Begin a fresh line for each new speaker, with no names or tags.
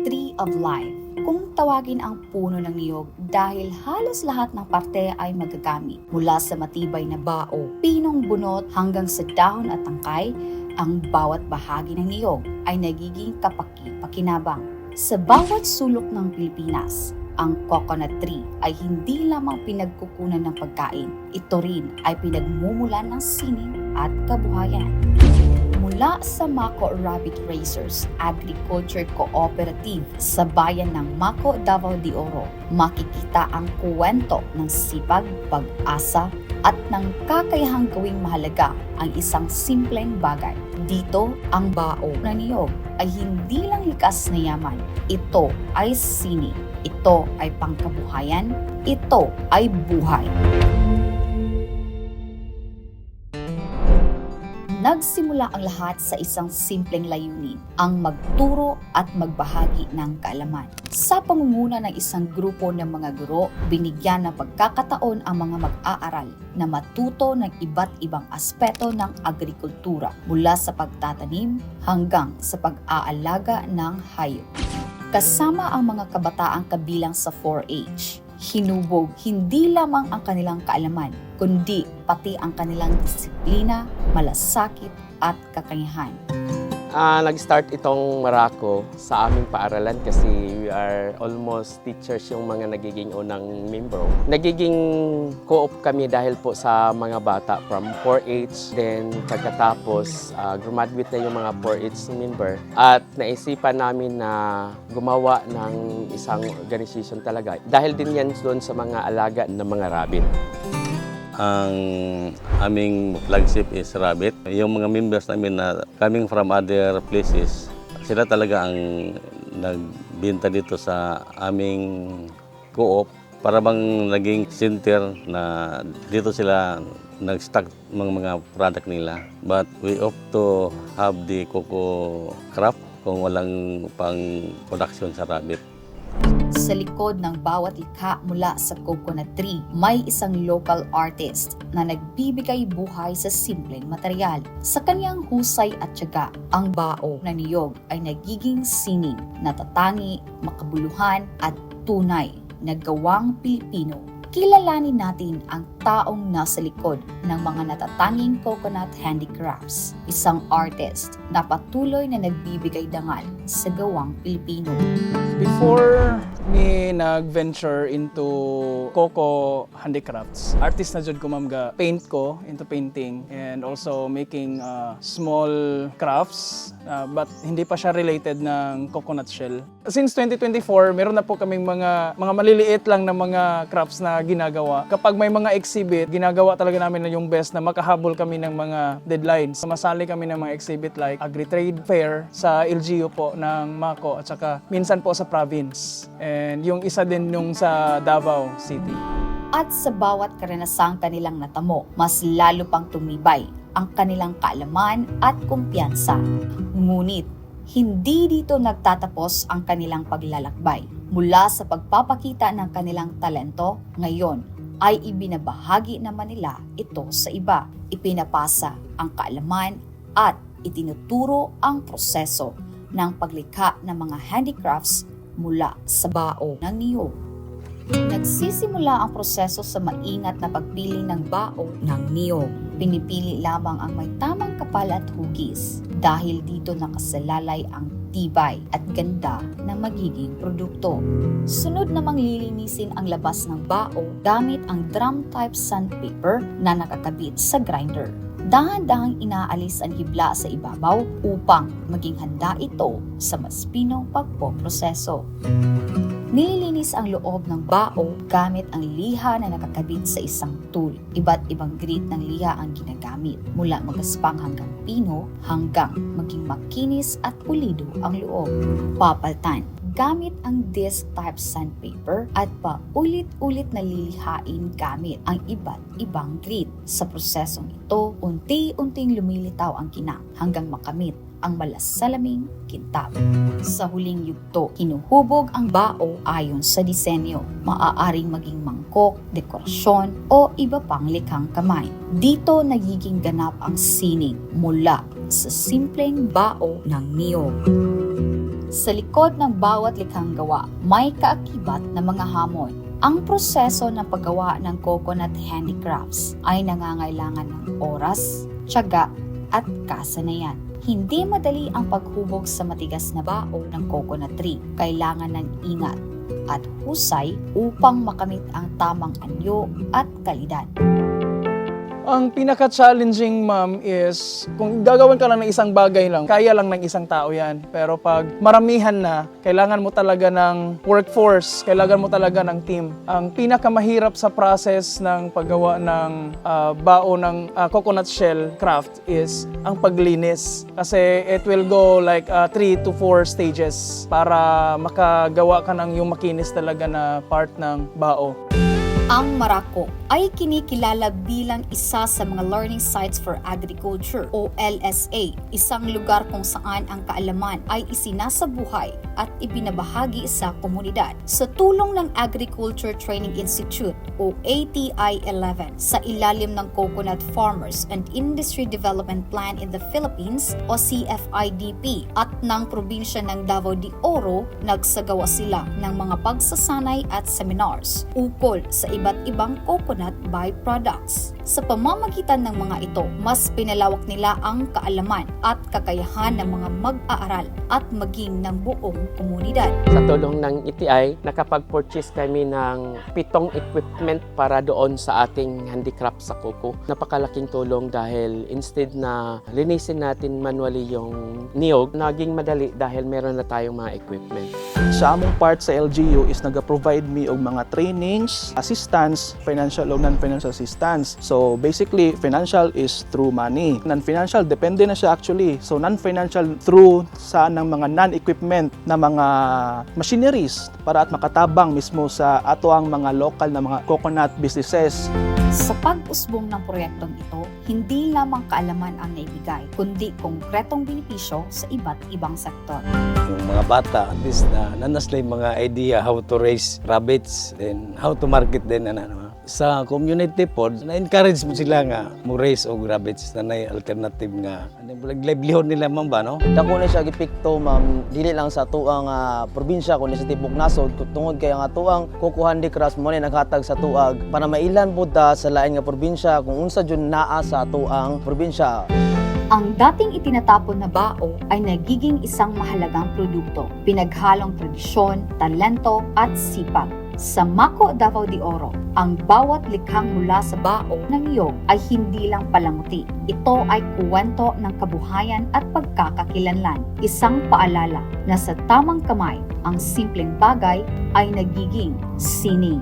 Tree of Life. Kung tawagin ang puno ng niyog dahil halos lahat ng parte ay magagamit. Mula sa matibay na bao, pinong bunot hanggang sa dahon at tangkay, ang bawat bahagi ng niyog ay nagiging kapaki-pakinabang. Sa bawat sulok ng Pilipinas, ang coconut tree ay hindi lamang pinagkukunan ng pagkain. Ito rin ay pinagmumulan ng sining at kabuhayan. Mula sa Mako Rabbit Raisers Agriculture Cooperative sa bayan ng Mako, Davao de Oro, makikita ang kwento ng sipag, pag-asa at ng kakayahang gawing mahalaga ang isang simpleng bagay. Dito, ang bao na niyog ay hindi lang likas na yaman. Ito ay sining. Ito ay pangkabuhayan. Ito ay buhay. Nagsimula ang lahat sa isang simpleng layunin, ang magturo at magbahagi ng kaalaman. Sa pangunguna ng isang grupo ng mga guro, binigyan ng pagkakataon ang mga mag-aaral na matuto ng iba't ibang aspeto ng agrikultura, mula sa pagtatanim hanggang sa pag-aalaga ng hayop. Kasama ang mga kabataang kabilang sa 4-H. Hinubog hindi lamang ang kanilang kaalaman, kundi pati ang kanilang disiplina, malasakit at kakayahan.
Nag-start itong Marako sa aming paaralan kasi we are almost teachers yung mga nagiging unang membro. Nagiging co-op kami dahil po sa mga bata from 4-H. Then pagkatapos, graduate na yung mga 4-H member. At naisipan namin na gumawa ng isang organization talaga. Dahil din yan doon sa mga alaga ng mga rabbit.
Ang aming flagship is rabbit. Yung mga members namin na coming from other places, sila talaga ang nagbenta dito sa aming co-op. Para bang naging center na dito sila nag-stock ng mga product nila. But we opt to have the coco crop kung walang pang production sa rabbit.
Sa likod ng bawat likha mula sa coconut tree, may isang local artist na nagbibigay buhay sa simpleng material. Sa kanyang husay at tiyaga, ang bao na niyog ay nagiging sining, natatangi, makabuluhan at tunay na gawang Pilipino. Kilalanin natin ang taong nasa likod ng mga natatanging coconut handicrafts, isang artist na patuloy na nagbibigay dangal sa gawang Pilipino.
Before me nag-venture into coco handicrafts, artist na jud ko ma'am ga paint ko into painting and also making small crafts but hindi pa siya related ng coconut shell. Since 2024, meron na po kaming mga maliliit lang na mga crafts na ginagawa. Kapag may mga exhibit, ginagawa talaga namin na yung best na makahabol kami ng mga deadlines. Masali kami ng mga exhibit like Agri-Trade Fair sa LGU po ng Mako at saka minsan po sa province. And yung isa din nung sa Davao City.
At sa bawat karanasang kanilang natamo, mas lalo pang tumibay ang kanilang kaalaman at kumpiyansa. Ngunit, hindi dito nagtatapos ang kanilang paglalakbay. Mula sa pagpapakita ng kanilang talento, ngayon ay ibinabahagi naman nila ito sa iba. Ipinapasa ang kaalaman at itinuturo ang proseso ng paglikha ng mga handicrafts mula sa bao ng niyog. Nagsisimula ang proseso sa maingat na pagpili ng bao ng niyog. Pinipili lamang ang may tamang kapal at hugis dahil dito nakasalalay ang tibay at ganda ng magiging produkto. Sunod namang lilinisin ang labas ng bao gamit ang drum-type sandpaper na nakakabit sa grinder. Dahan-dahang inaalis ang hibla sa ibabaw upang maging handa ito sa mas pinong pagpoproseso. Nililinis ang loob ng bao gamit ang liha na nakakabit sa isang tool. Iba't ibang grade ng liha ang ginagamit, mula magaspang hanggang pino hanggang maging makinis at pulido ang loob. Papaltan gamit ang disc-type sandpaper at paulit-ulit na lilihain gamit ang iba't ibang grade. Sa prosesong ito, unti-unting lumilitaw ang kinang hanggang makamit ang malasalaming kintab. Sa huling yugto, hinuhubog ang bao ayon sa disenyo. Maaaring maging mangkok, dekorasyon o iba pang likhang kamay. Dito nagiging ganap ang sining mula sa simpleng bao ng niyog. Sa likod ng bawat likhang gawa, may kaakibat na mga hamon. Ang proseso ng paggawa ng coconut handicrafts ay nangangailangan ng oras, tiyaga, at kasanayan. Hindi madali ang paghubog sa matigas na bao ng coconut tree. Kailangan ng ingat at husay upang makamit ang tamang anyo at kalidad.
Ang pinaka-challenging, ma'am, is kung gagawin ka lang ng isang bagay lang, kaya lang ng isang tao yan. Pero pag maramihan na, kailangan mo talaga ng workforce, kailangan mo talaga ng team. Ang pinakamahirap sa process ng paggawa ng bao ng coconut shell craft is ang paglinis. Kasi it will go like 3 to 4 stages para makagawa ka ng yung makinis talaga na part ng bao.
Ang Maraco ay kinikilala bilang isa sa mga Learning Sites for Agriculture o LSA, isang lugar kung saan ang kaalaman ay isinasabuhay at ibinabahagi sa komunidad. Sa tulong ng Agriculture Training Institute o ATI-11 sa ilalim ng Coconut Farmers and Industry Development Plan in the Philippines o CFIDP at ng probinsya ng Davao de Oro, nagsagawa sila ng mga pagsasanay at seminars ukol sa iba't ibang coconut byproducts. Sa pamamagitan ng mga ito, mas pinalawak nila ang kaalaman at kakayahan ng mga mag-aaral at maging ng buong komunidad.
Sa tulong ng ETI, nakapag-purchase kami ng 7 equipment para doon sa ating handicraft sa kuko. Napakalaking tulong dahil instead na linisin natin manually yung niyog, naging madali dahil meron na tayong mga equipment.
Sa among part sa LGU is naga-provide me og mga trainings, assistance, financial o non-financial assistance. So basically, financial is through money. Non-financial, depende na siya actually. So non-financial through sa ng mga non-equipment na mga machineries para at makatabang mismo sa ato ang mga local na mga coconut businesses.
Sa pag-usbong ng proyektong ito, hindi lamang kaalaman ang naibigay, kundi konkretong benepisyo sa iba't ibang sektor.
Yung mga bata, at least nanas na yung mga idea how to raise rabbits, then how to market din. Sa community po, na-encourage mo sila nga mo raise og rabbits na may alternative nga. Livelihood nila man ba, no?
Dako na siya gipikto, ma'am, dili lang sa tuang probinsya kundi sa tibok nasod tungod kay ang tuang Coco Handicrafts mo ni naghatag sa tuag para mailan pud ta sa lain nga probinsya kung unsa jud naa sa tuang probinsya.
Ang dating itinatapon na bao ay nagiging isang mahalagang produkto, pinaghalong tradisyon, talento at sipag. Sa Mako, Davao de Oro, ang bawat likhang mula sa bao ng niyog ay hindi lang palamuti. Ito ay kuwento ng kabuhayan at pagkakakilanlan. Isang paalala na sa tamang kamay, ang simpleng bagay ay nagiging sining.